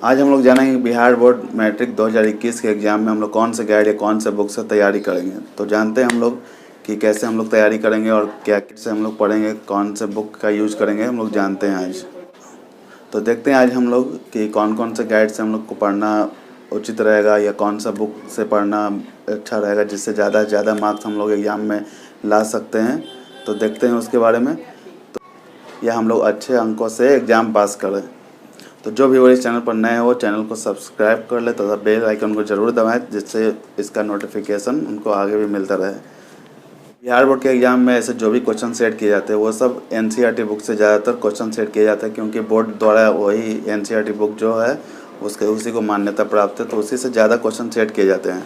आज हम लोग जानेंगे बिहार बोर्ड मैट्रिक 2021 के एग्ज़ाम में हम लोग कौन से गाइड या कौन से बुक से तैयारी करेंगे। तो जानते हैं हम लोग कि कैसे हम लोग तैयारी करेंगे और क्या से हम लोग पढ़ेंगे, कौन से बुक का यूज़ करेंगे, हम लोग जानते हैं आज। तो देखते हैं आज हम लोग कि कौन कौन से गाइड से हम लोग को पढ़ना उचित रहेगा या कौन सा बुक से पढ़ना अच्छा रहेगा जिससे ज़्यादा से ज़्यादा मार्क्स हम लोग एग्ज़ाम में ला सकते हैं। तो देखते हैं उसके बारे में, तो या हम लोग अच्छे अंकों से एग्ज़ाम पास करें। तो जो भी वो इस चैनल पर नए हो चैनल को सब्सक्राइब कर ले तथा बेल आइकन को ज़रूर दबाएं जिससे इसका नोटिफिकेशन उनको आगे भी मिलता रहे। बिहार बोर्ड के एग्ज़ाम में ऐसे जो भी क्वेश्चन सेट किए जाते हैं वो सब एनसीईआरटी बुक से ज़्यादातर क्वेश्चन सेट किए जाते हैं, क्योंकि बोर्ड द्वारा वही एनसीईआरटी बुक जो है उसी को मान्यता प्राप्त है, तो उसी से ज़्यादा क्वेश्चन सेट किए जाते हैं।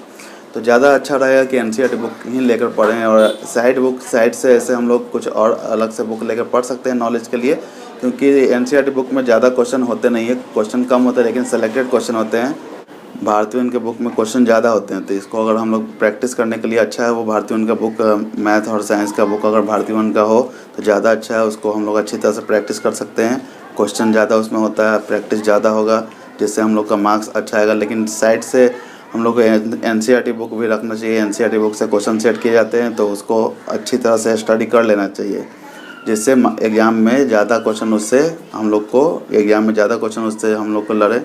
तो ज़्यादा अच्छा रहेगा कि एनसीईआरटी बुक ही लेकर पढ़ें, और साइड से ऐसे हम लोग कुछ और अलग से बुक लेकर पढ़ सकते हैं नॉलेज के लिए, क्योंकि एनसीईआरटी बुक में ज़्यादा क्वेश्चन होते नहीं है, क्वेश्चन कम होते हैं लेकिन सेलेक्टेड क्वेश्चन होते हैं। भारतीय के बुक में क्वेश्चन ज़्यादा होते हैं, तो इसको अगर हम लोग प्रैक्टिस करने के लिए अच्छा है वो भारतीय का बुक, मैथ और साइंस का बुक अगर भारतीय का हो तो ज़्यादा अच्छा है, उसको हम लोग अच्छी तरह से प्रैक्टिस कर सकते हैं। क्वेश्चन ज़्यादा उसमें होता है, प्रैक्टिस ज़्यादा होगा जिससे हम लोग का मार्क्स अच्छा आएगा। लेकिन साइड से हम लोग को एनसीईआरटी बुक भी रखना चाहिए, एनसीईआरटी बुक से क्वेश्चन सेट किए जाते हैं तो उसको अच्छी तरह से स्टडी कर लेना चाहिए जिससे एग्ज़ाम में ज़्यादा क्वेश्चन उससे हम लोग को लड़े।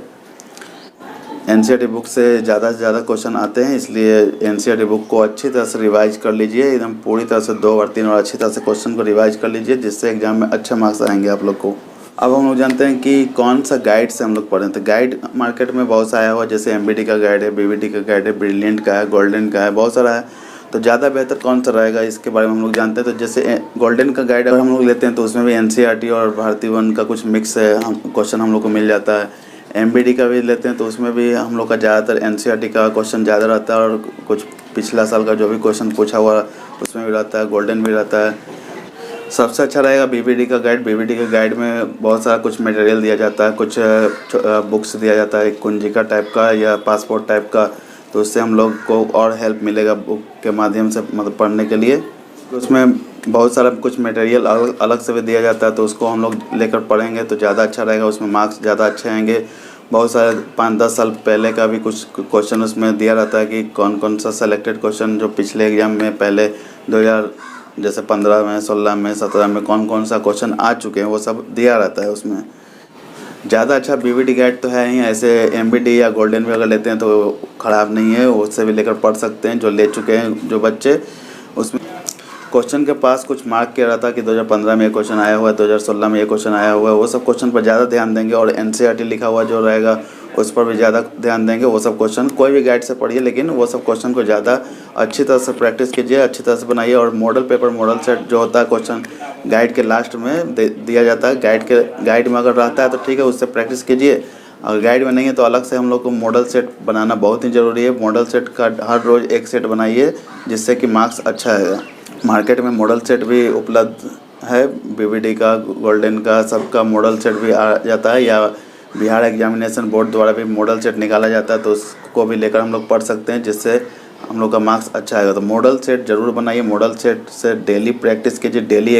एनसीईआरटी बुक से ज़्यादा क्वेश्चन आते हैं, इसलिए एनसीईआरटी बुक को अच्छी तरह से रिवाइज कर लीजिए, एकदम पूरी तरह से 2 बार 3 बार अच्छी तरह से क्वेश्चन को रिवाइज कर लीजिए जिससे एग्ज़ाम में अच्छे मार्क्स आएंगे आप लोग को। अब हम लोग जानते हैं कि कौन सा गाइड से हम लोग पढ़ें। तो गाइड मार्केट में बहुत सा आया हुआ, जैसे एमबीडी का गाइड है, बीबीडी का गाइड है, ब्रिलियंट का है, गोल्डन का है, बहुत सारा है। तो ज़्यादा बेहतर कौन सा रहेगा इसके बारे में हम लोग जानते हैं। तो जैसे गोल्डन का गाइड अगर हम लोग लेते हैं तो उसमें भी एनसीईआरटी और भारतीय वन का कुछ मिक्स है, क्वेश्चन हम लोग को मिल जाता है। एमबीडी का भी लेते हैं तो उसमें भी हम लोग का ज़्यादातर एनसीईआरटी का क्वेश्चन ज़्यादा रहता है और कुछ पिछला साल का जो भी क्वेश्चन पूछा हुआ उसमें भी रहता है, गोल्डन भी रहता है। सबसे अच्छा रहेगा बीबीडी का गाइड। बीबीडी के गाइड में बहुत सारा कुछ मटेरियल दिया जाता है, कुछ बुक्स दिया जाता है, कुंजिका टाइप का या पासपोर्ट टाइप का, तो उससे हम लोग को और हेल्प मिलेगा बुक के माध्यम से, मतलब पढ़ने के लिए। उसमें बहुत सारा कुछ मटेरियल अलग से भी दिया जाता है, तो उसको हम लोग लेकर पढ़ेंगे तो ज़्यादा अच्छा रहेगा, उसमें मार्क्स ज़्यादा अच्छे आएंगे। बहुत सारे 5-10 साल पहले का भी कुछ क्वेश्चन उसमें दिया रहता है कि कौन कौन सा सेलेक्टेड क्वेश्चन जो पिछले एग्ज़ाम में पहले 2000 जैसे 15 में, 16 में, 17 में कौन कौन सा क्वेश्चन आ चुके हैं वो सब दिया रहता है उसमें। ज़्यादा अच्छा बीबीडी गाइड तो है ही, ऐसे एमबीडी या गोल्डन भी अगर लेते हैं तो ख़राब नहीं है, उससे भी लेकर पढ़ सकते हैं जो ले चुके हैं जो बच्चे। उसमें क्वेश्चन के पास कुछ मार्क किया रहता है कि 2015 में ये क्वेश्चन आया हुआ है, 2016 में ये क्वेश्चन आया हुआ है, वो सब क्वेश्चन पर ज़्यादा ध्यान देंगे। और एनसीईआरटी लिखा हुआ जो रहेगा उस पर भी ज़्यादा ध्यान देंगे। वो सब क्वेश्चन कोई भी गाइड से पढ़िए, लेकिन वो सब क्वेश्चन को ज़्यादा अच्छी तरह से प्रैक्टिस कीजिए, अच्छी तरह से बनाइए। और मॉडल पेपर, मॉडल सेट जो होता है क्वेश्चन गाइड के लास्ट में दिया जाता है, गाइड में अगर रहता है तो ठीक है, उससे प्रैक्टिस कीजिए। अगर गाइड में नहीं है तो अलग से हम लोग को मॉडल सेट बनाना बहुत ही ज़रूरी है। मॉडल सेट का हर रोज़ एक सेट बनाइए जिससे कि मार्क्स अच्छा आएगा। मार्केट में मॉडल सेट भी उपलब्ध है, बीबीडी का, गोल्डन का, सबका मॉडल सेट भी आ जाता है, या बिहार एग्जामिनेशन बोर्ड द्वारा भी मॉडल सेट निकाला जाता है, तो उसको भी लेकर हम लोग पढ़ सकते हैं जिससे हम लोग का मार्क्स अच्छा आएगा। तो मॉडल सेट ज़रूर बनाइए, मॉडल सेट से डेली प्रैक्टिस कीजिए, डेली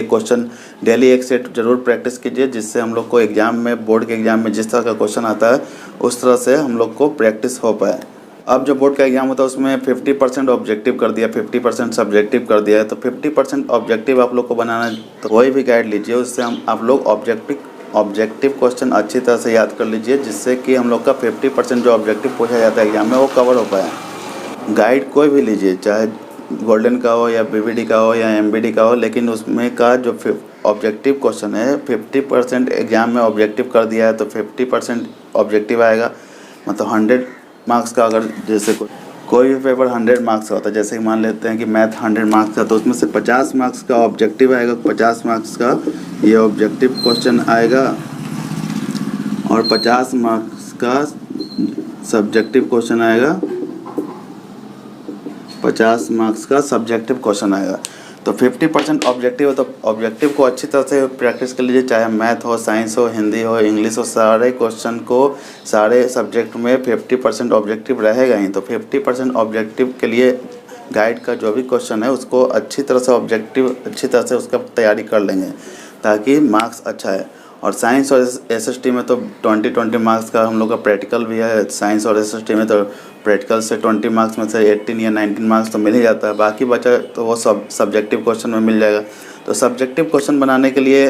एक सेट ज़रूर प्रैक्टिस कीजिए जिससे हम लोग को एग्ज़ाम में, बोर्ड के एग्ज़ाम में जिस तरह का क्वेश्चन आता है उस तरह से हम लोग को प्रैक्टिस हो पाए। अब जो बोर्ड का एग्ज़ाम होता है उसमें 50% ऑब्जेक्टिव कर दिया, 50% सब्जेक्टिव कर दिया है। तो 50% ऑब्जेक्टिव आप लोग को बनाना है, तो कोई भी गाइड लीजिए उससे आप लोग ऑब्जेक्टिव क्वेश्चन अच्छी तरह से याद कर लीजिए जिससे कि हम लोग का 50% जो ऑब्जेक्टिव पूछा जाता है एग्ज़ाम में वो कवर हो पाए। गाइड कोई भी लीजिए, चाहे गोल्डन का हो या बीबीडी का हो या एमबीडी का हो, लेकिन उसमें का जो ऑब्जेक्टिव क्वेश्चन है 50% एग्ज़ाम में ऑब्जेक्टिव कर दिया है तो 50% ऑब्जेक्टिव आएगा। मतलब 100 मार्क्स का, अगर जैसे कोई भी पेपर 100 मार्क्स का होता है, जैसे कि मान लेते हैं कि मैथ 100 मार्क्स का, तो उसमें से 50 मार्क्स का ऑब्जेक्टिव आएगा, 50 मार्क्स का ये ऑब्जेक्टिव क्वेश्चन आएगा और 50 मार्क्स का सब्जेक्टिव क्वेश्चन आएगा, 50 मार्क्स का सब्जेक्टिव क्वेश्चन आएगा। तो 50% ऑब्जेक्टिव है, तो ऑब्जेक्टिव को अच्छी तरह से प्रैक्टिस कर लीजिए, चाहे मैथ हो, साइंस हो, हिंदी हो, इंग्लिश हो, सारे क्वेश्चन को, सारे सब्जेक्ट में 50% ऑब्जेक्टिव रहेगा ही। तो 50% ऑब्जेक्टिव के लिए गाइड का जो भी क्वेश्चन है उसको अच्छी तरह से उसका तैयारी कर लेंगे ताकि मार्क्स अच्छा है। और साइंस और एसएसटी में तो 20 मार्क्स का हम लोग का प्रैक्टिकल भी है। साइंस और एसएसटी में तो प्रैक्टिकल से 20 मार्क्स में से 18 या 19 मार्क्स तो मिल ही जाता है, बाकी बचा तो वो सब सब्जेक्टिव क्वेश्चन में मिल जाएगा। तो सब्जेक्टिव क्वेश्चन बनाने के लिए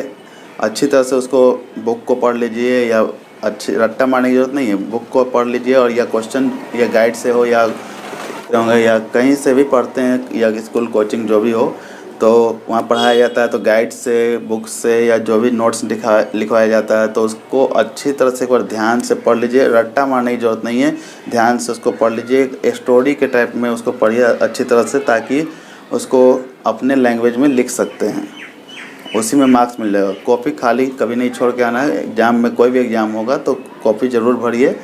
अच्छी तरह से उसको बुक को पढ़ लीजिए, या अच्छी रट्टा मारने की ज़रूरत नहीं है, बुक को पढ़ लीजिए और या क्वेश्चन या गाइड से हो या कहीं से भी पढ़ते हैं, या स्कूल कोचिंग जो भी हो तो वहाँ पढ़ाया जाता है, तो गाइड से, बुक से या जो भी नोट्स लिखवाया जाता है तो उसको अच्छी तरह से एक बार ध्यान से पढ़ लीजिए। रट्टा मारने की ज़रूरत नहीं है, ध्यान से उसको पढ़ लीजिए, एक स्टोरी के टाइप में उसको पढ़िए अच्छी तरह से, ताकि उसको अपने लैंग्वेज में लिख सकते हैं, उसी में मार्क्स मिल जाएगा। कॉपी खाली कभी नहीं छोड़ के आना है। एग्ज़ाम में कोई भी एग्ज़ाम होगा तो कॉपी ज़रूर भरिए,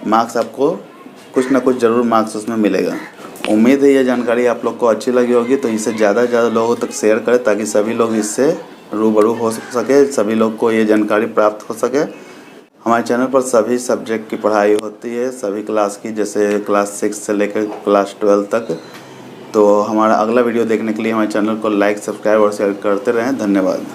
मार्क्स आपको कुछ ना कुछ ज़रूर मार्क्स उसमें मिलेगा। उम्मीद है ये जानकारी आप लोग को अच्छी लगी होगी, तो इसे ज़्यादा से ज़्यादा लोगों तक शेयर करें ताकि सभी लोग इससे रूबरू हो सके, सभी लोग को ये जानकारी प्राप्त हो सके। हमारे चैनल पर सभी सब्जेक्ट की पढ़ाई होती है, सभी क्लास की, जैसे क्लास 6 से लेकर क्लास 12 तक। तो हमारा अगला वीडियो देखने के लिए हमारे चैनल को लाइक, सब्सक्राइब और शेयर करते रहें। धन्यवाद।